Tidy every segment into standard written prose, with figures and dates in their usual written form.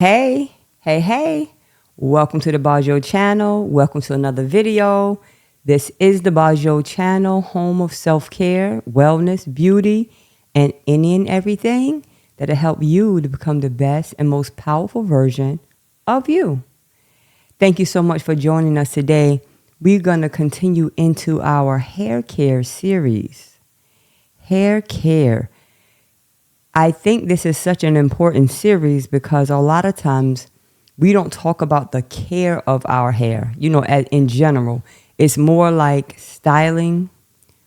Hey. Welcome to the Bojoul channel. Welcome to another video. This is the Bojoul channel, home of self-care, wellness, beauty, and any and everything that'll help you to become the best and most powerful version of you. Thank you so much for joining us today. We're going to continue into our hair care series. Hair care. I think this is such an important series because a lot of times we don't talk about the care of our hair, in general. It's more like styling.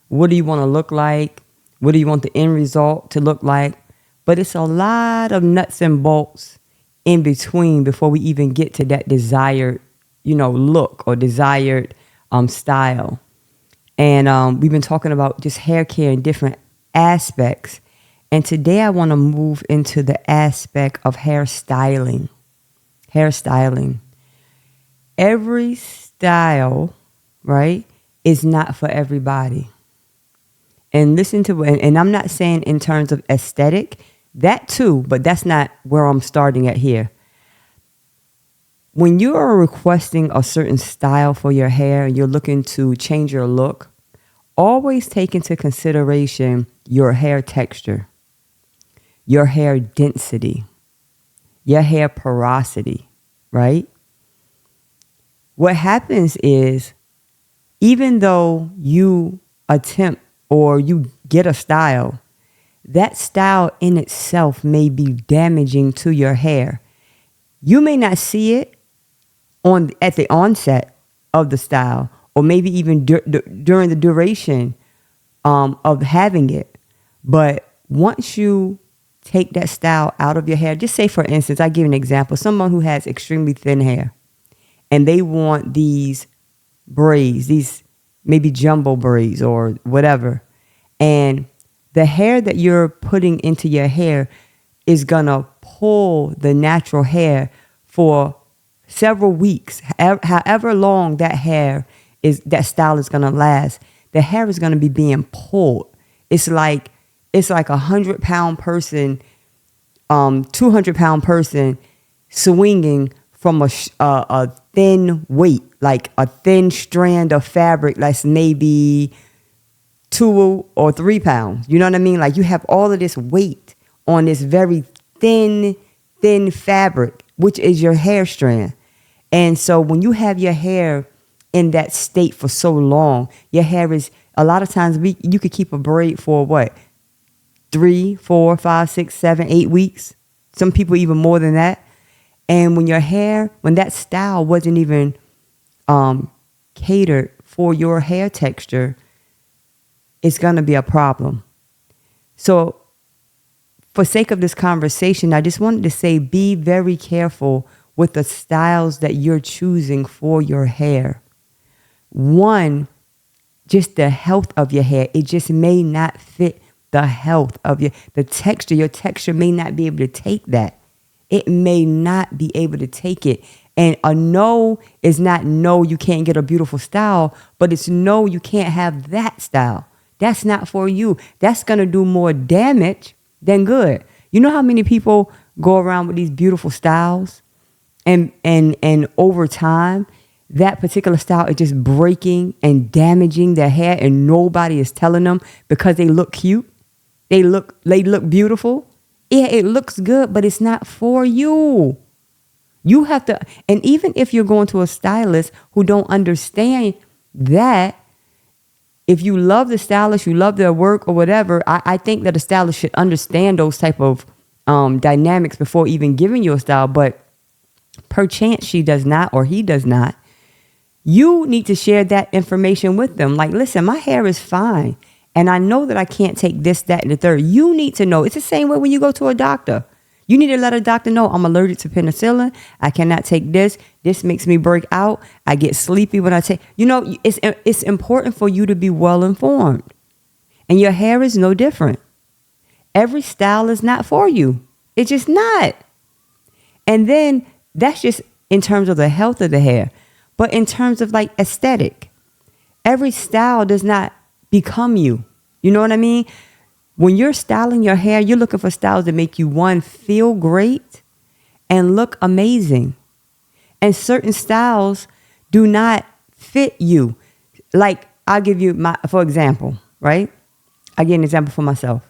What do you want to look like? What do you want the end result to look like? But it's a lot of nuts and bolts in between before we even get to that desired, look or desired style. And we've been talking about just hair care in different aspects. And today I want to move into the aspect of hairstyling. Hairstyling. Every style, right, is not for everybody. And listen to, and I'm not saying in terms of aesthetic, that too, but that's not where I'm starting at here. When you are requesting a certain style for your hair and you're looking to change your look, always take into consideration your hair texture, your hair density, your hair porosity, right? What happens is, even though you attempt or you get a style, that style in itself may be damaging to your hair. You may not see it at the onset of the style, or maybe even during the duration of having it. But once you take that style out of your hair, just say, for instance, I give an example, someone who has extremely thin hair and they want these braids, these maybe jumbo braids or whatever. And the hair that you're putting into your hair is going to pull the natural hair for several weeks, however long that style is going to last. The hair is going to be being pulled. It's like a 100-pound person, 200-pound person swinging from a thin weight, like a thin strand of fabric that's maybe 2 or 3 pounds. You know what I mean? Like, you have all of this weight on this very thin fabric, which is your hair strand. And so when you have your hair in that state for so long, your hair is, a lot of times you could keep a braid for what? 3, 4, 5, 6, 7, 8 weeks. Some people even more than that. And when that style wasn't even catered for your hair texture, it's going to be a problem. So for sake of this conversation, I just wanted to say, be very careful with the styles that you're choosing for your hair. One, just the health of your hair. It just may not fit the health of the texture. Your texture may not be able to take that. It may not be able to take it. And a no is not no, you can't get a beautiful style, but it's no, you can't have that style. That's not for you. That's going to do more damage than good. You know how many people go around with these beautiful styles and over time, that particular style is just breaking and damaging their hair, and nobody is telling them because they look cute. They look beautiful. Yeah, it looks good, but it's not for you. You have to, and even if you're going to a stylist who don't understand that, if you love the stylist, you love their work or whatever, I think that a stylist should understand those type of dynamics before even giving you a style. But perchance she does not, or he does not. You need to share that information with them. Like, listen, my hair is fine, and I know that I can't take this, that, and the third. You need to know. It's the same way when you go to a doctor. You need to let a doctor know, I'm allergic to penicillin. I cannot take this. This makes me break out. I get sleepy when I take. It's important for you to be well informed. And your hair is no different. Every style is not for you. It's just not. And then that's just in terms of the health of the hair. But in terms of like aesthetic, every style does not become you. You know what I mean? When you're styling your hair, you're looking for styles that make you, one, feel great, and look amazing. And certain styles do not fit you. Like, I'll give you for example, right? I give an example for myself.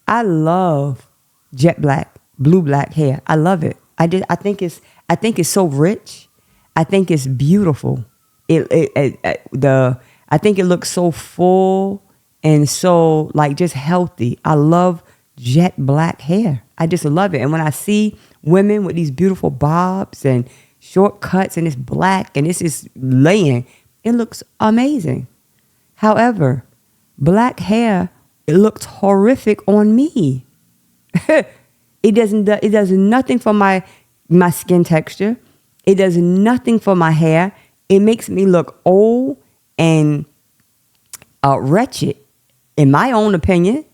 I love jet black, blue black hair. I love it. I think it's so rich. I think it's beautiful. I think it looks so full and so like just healthy. I love jet black hair. I just love it. And when I see women with these beautiful bobs and short cuts and it's black and it's just laying, it looks amazing. However, black hair, it looks horrific on me. It does nothing for my skin texture. It does nothing for my hair. It makes me look old and wretched, in my own opinion.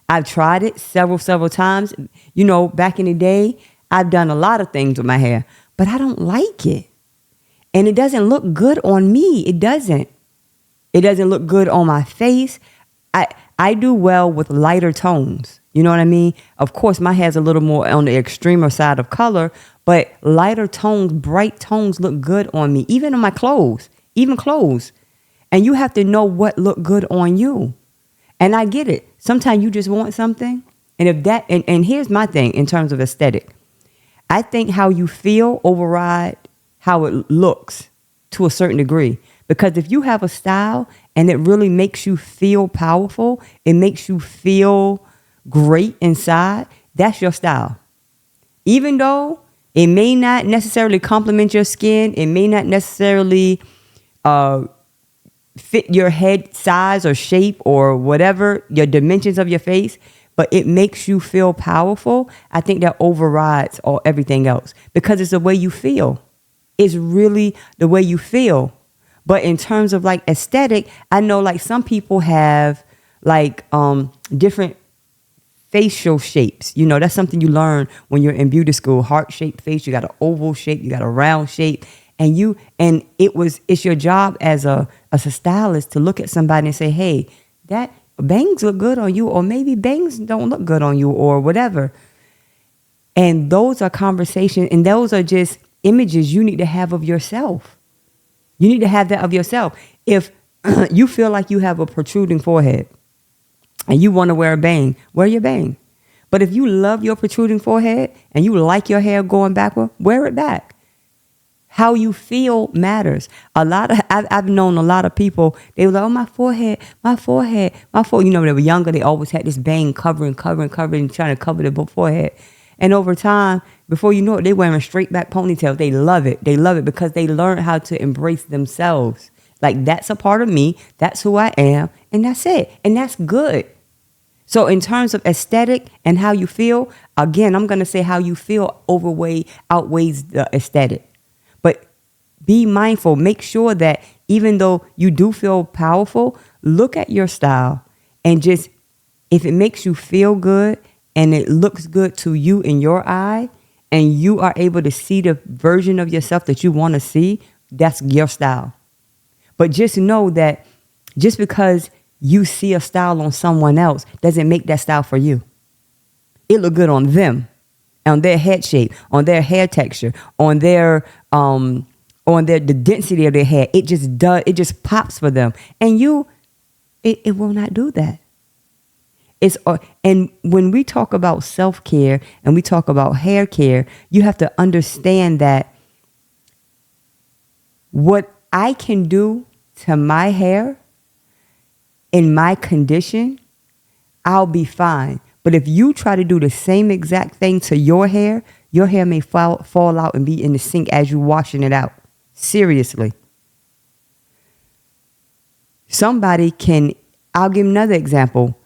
I've tried it several times. You know, back in the day, I've done a lot of things with my hair, but I don't like it. And it doesn't look good on me. It doesn't. It doesn't look good on my face. I do well with lighter tones. You know what I mean? Of course, my hair's a little more on the extremer side of color, but lighter tones, bright tones look good on me, even on my clothes, even clothes. And you have to know what look good on you. And I get it. Sometimes you just want something. And if that, and here's my thing in terms of aesthetic. I think how you feel override how it looks to a certain degree. Because if you have a style and it really makes you feel powerful, it makes you feel great inside, that's your style. Even though it may not necessarily complement your skin, it may not necessarily fit your head size or shape or whatever, your dimensions of your face, but it makes you feel powerful. I think that overrides everything else because it's the way you feel. It's really the way you feel. But in terms of like aesthetic, I know like some people have like different facial shapes. You know, that's something you learn when you're in beauty school. Heart-shaped face, you got an oval shape, you got a round shape. And it's your job as a stylist to look at somebody and say, hey, that bangs look good on you, or maybe bangs don't look good on you, or whatever. And those are conversations, and those are just images you need to have of yourself. You need to have that of yourself. If you feel like you have a protruding forehead and you want to wear a bang, wear your bang. But if you love your protruding forehead and you like your hair going backward, wear it back. How you feel matters. I've known a lot of people, they were like, oh, my forehead. You know, when they were younger, they always had this bang covering, and trying to cover their forehead. And over time, before you know it, they're wearing straight back ponytails. They love it. They love it because they learned how to embrace themselves. Like, that's a part of me. That's who I am. And that's it. And that's good. So in terms of aesthetic and how you feel, again, I'm going to say how you feel outweighs the aesthetic. But be mindful. Make sure that even though you do feel powerful, look at your style and just, if it makes you feel good and it looks good to you in your eye and you are able to see the version of yourself that you want to see, that's your style. But just know that just because you see a style on someone else doesn't make that style for you. It look good on them, on their head shape, on their hair texture, on their the density of their hair. It just pops for them. And it will not do that. And when we talk about self-care and we talk about hair care, you have to understand that what I can do to my hair in my condition, I'll be fine. But if you try to do the same exact thing to your hair may fall out and be in the sink as you're washing it out. Seriously. I'll give another example.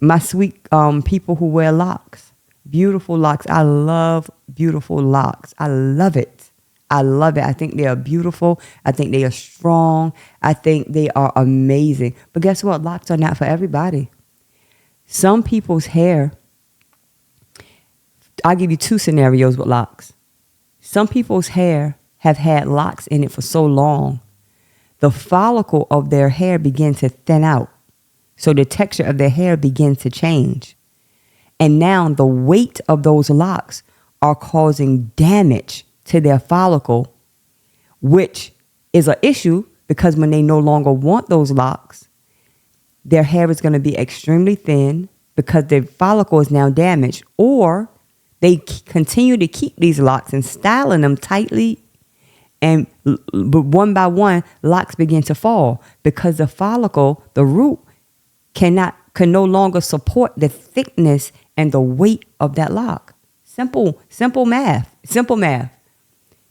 My sweet people who wear locks, beautiful locks. I love beautiful locks. I love it. I think they are beautiful. I think they are strong. I think they are amazing. But guess what? Locks are not for everybody. Some people's hair, I'll give you two scenarios with locks. Some people's hair have had locks in it for so long, the follicle of their hair begins to thin out. So the texture of their hair begins to change. And now the weight of those locks are causing damage to their follicle, which is an issue because when they no longer want those locks, their hair is going to be extremely thin because their follicle is now damaged, or they continue to keep these locks and styling them tightly, and but one by one, locks begin to fall because the follicle, the root, can no longer support the thickness and the weight of that lock. Simple math.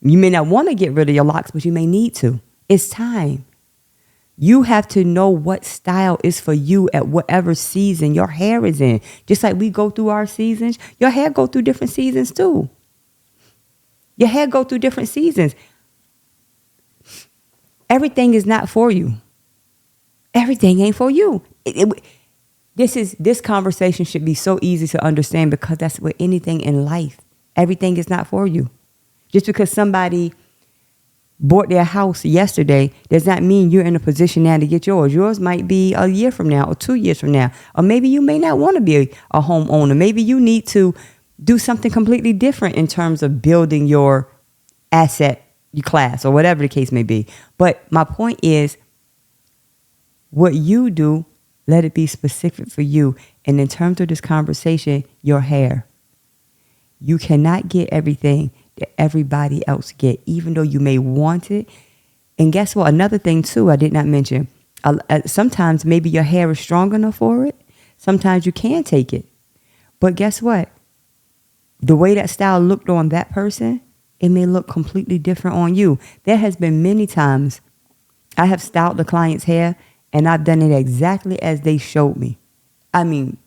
You may not want to get rid of your locks, but you may need to. It's time. You have to know what style is for you at whatever season your hair is in. Just like we go through our seasons, your hair go through different seasons too. Your hair go through different seasons. Everything is not for you. Everything ain't for you. This conversation should be so easy to understand because that's with anything in life. Everything is not for you. Just because somebody bought their house yesterday does not mean you're in a position now to get yours. Yours might be a year from now or 2 years from now. Or maybe you may not want to be a homeowner. Maybe you need to do something completely different in terms of building your asset, your class, or whatever the case may be. But my point is, what you do, let it be specific for you. And in terms of this conversation, your hair. You cannot get everything that everybody else get, even though you may want it. And guess what? Another thing too, I did not mention. Sometimes maybe your hair is strong enough for it. Sometimes you can take it. But guess what? The way that style looked on that person, it may look completely different on you. There has been many times I have styled the client's hair and I've done it exactly as they showed me. I mean,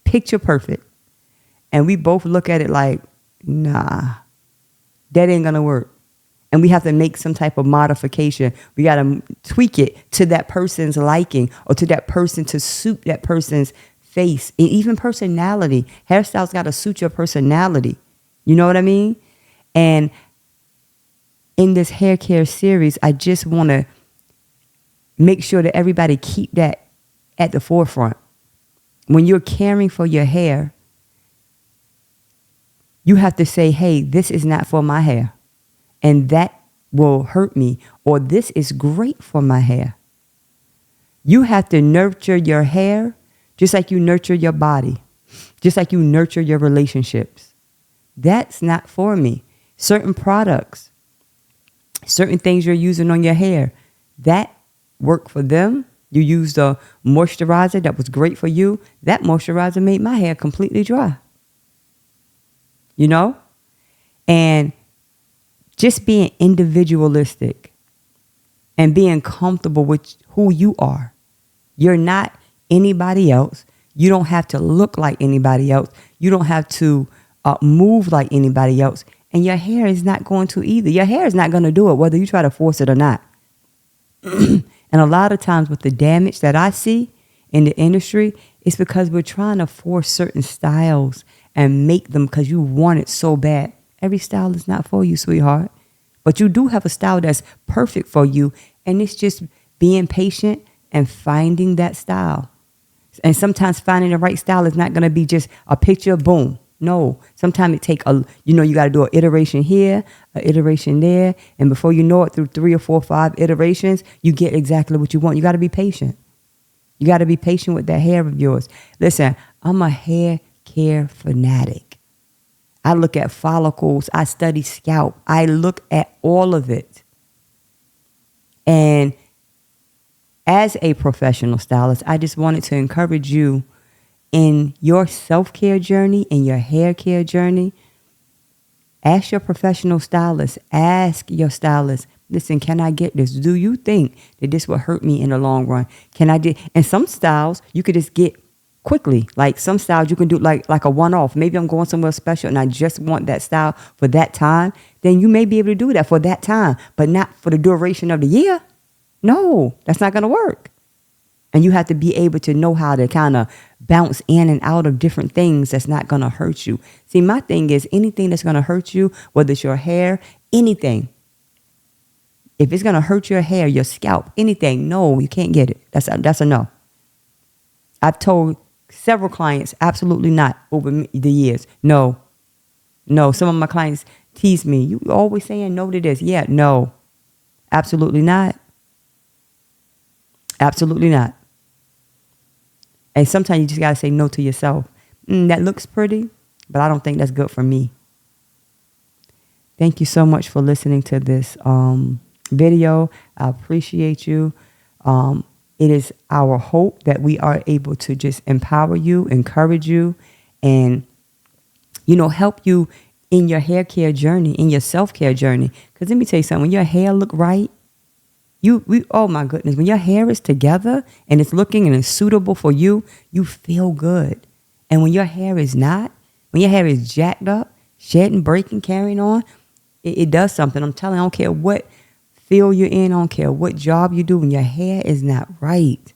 picture perfect. And we both look at it like, nah, that ain't gonna work. And we have to make some type of modification. We got to tweak it to that person's liking or to that person to suit that person's face and even personality. Hairstyles got to suit your personality. You know what I mean? And in this hair care series, I just want to make sure that everybody keep that at the forefront. When you're caring for your hair, you have to say, hey, this is not for my hair. And that will hurt me. Or this is great for my hair. You have to nurture your hair just like you nurture your body. Just like you nurture your relationships. That's not for me. Certain products, certain things you're using on your hair, that work for them. You used a moisturizer that was great for you. That moisturizer made my hair completely dry. You know? And just being individualistic and being comfortable with who you are. You're not anybody else. You don't have to look like anybody else. You don't have to move like anybody else. And your hair is not going to either. Your hair is not going to do it, whether you try to force it or not. And a lot of times with the damage that I see in the industry, it's because we're trying to force certain styles and make them because you want it so bad. Every style is not for you, sweetheart. But you do have a style that's perfect for you. And it's just being patient and finding that style. And sometimes finding the right style is not going to be just a picture, boom. No, sometimes it take you got to do an iteration here, an iteration there. And before you know it, through 3 or 4 or 5 iterations, you get exactly what you want. You got to be patient. You got to be patient with that hair of yours. Listen, I'm a hair care fanatic. I look at follicles. I study scalp. I look at all of it. And as a professional stylist, I just wanted to encourage you in your self-care journey, in your hair care journey. Ask your professional stylist. Ask your stylist, listen, can I get this? Do you think that this will hurt me in the long run? Can I do? And some styles you could just get quickly. Like some styles you can do like a one-off. Maybe I'm going somewhere special and I just want that style for that time. Then you may be able to do that for that time, but not for the duration of the year. No, that's not going to work. And you have to be able to know how to kind of bounce in and out of different things that's not going to hurt you. See, my thing is anything that's going to hurt you, whether it's your hair, anything. If it's going to hurt your hair, your scalp, anything, no, you can't get it. That's a no. I've told several clients, absolutely not over the years. No, No, some of my clients tease me. You always saying no to this. Yeah, no, absolutely not. Absolutely not. And sometimes you just got to say no to yourself. That looks pretty, but I don't think that's good for me. Thank you so much for listening to this video. I appreciate you. It is our hope that we are able to just empower you, encourage you, and, help you in your hair care journey, in your self-care journey. Because let me tell you something, when your hair look right, oh my goodness, when your hair is together and it's looking and it's suitable for you, you feel good. And when your hair is not, when your hair is jacked up, shedding, breaking, carrying on, it does something. I'm telling you, I don't care what field you're in, I don't care what job you do, when your hair is not right.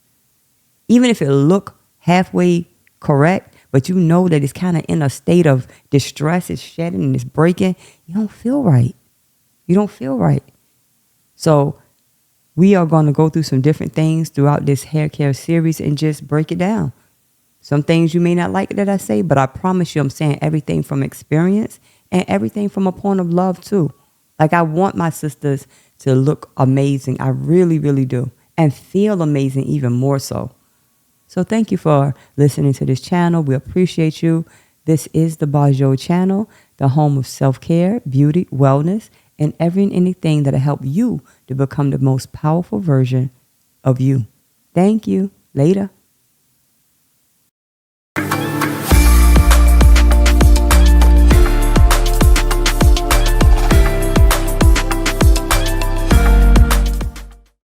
Even if it look halfway correct, but you know that it's kind of in a state of distress, it's shedding and it's breaking, you don't feel right. You don't feel right. So we are going to go through some different things throughout this hair care series and just break it down. Some things you may not like that I say, but I promise you I'm saying everything from experience and everything from a point of love too. Like, I want my sisters to look amazing. I really, really do. And feel amazing even more so. So thank you for listening to this channel. We appreciate you. This is the Bojoul channel, the home of self-care, beauty, wellness, and every and anything that'll help you to become the most powerful version of you. Thank you. Later.